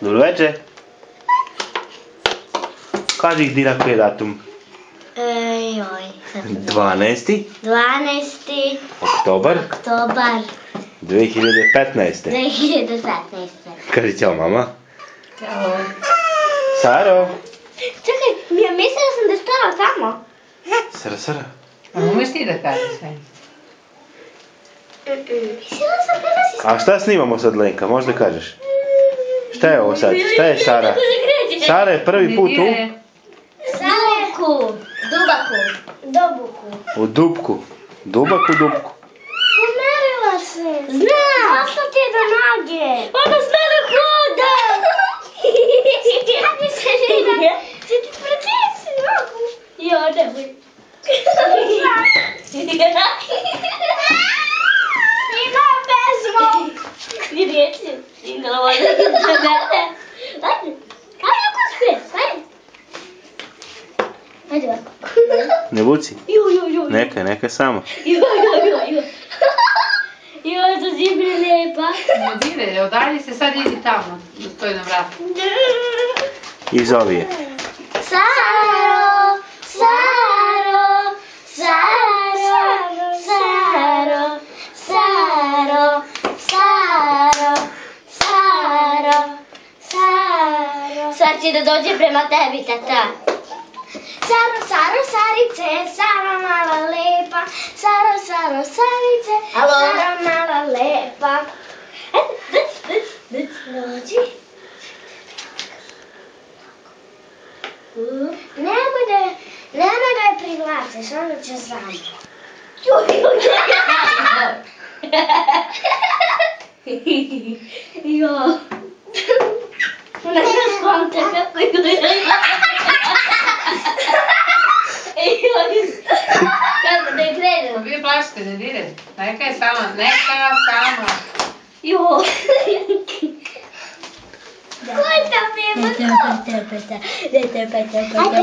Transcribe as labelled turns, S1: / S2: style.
S1: Dobro večer. Kaži Dina koji je datum? 12. Oktobar 2015. Kaži ćao mama.
S2: Ćao.
S1: Saro.
S3: Čekaj, ja mislila sam da je stala tamo.
S1: Sara.
S2: A umeš ti da kažeš sve?
S3: Mislila sam da si...
S1: A šta snimamo sad, Lenka? Možda kažeš? Šta je ovo sad? Šta je Sara? Sara je prvi put u?
S3: Dubaku.
S1: U Dupku. Dubak u Dupku.
S3: Pomerila se. Znam. Zašto ti je do noge? Ona zna da hoda. Kako se žena? Će ti protresi nogu? Jo, nemoj. Ima pesmu. Ti reći. Singala voda za mene. Ajde. Ajde ako spes. Ajde. Ajde ovako.
S1: Ne vuci.
S3: Jo.
S1: Neka samo.
S3: Jo. Jo, to si prelepa.
S2: Ne dire, odalji se, sad idi tamo, da stoji na vratu.
S1: I zovi je.
S3: Saro. Sad će da dođe prema tebi, tata. Saro, Sarice, Sara mala lepa. Saro, Sarice, Sara mala lepa. Dođi. Nemoj da je privlačiš, onda će znam. Jo. Ona je skonta kako je gleda. Kako da je krenemo?
S2: Vi plašite, ne dire. Neka je sama.
S3: Jo. Ko je ta beba? Ajde.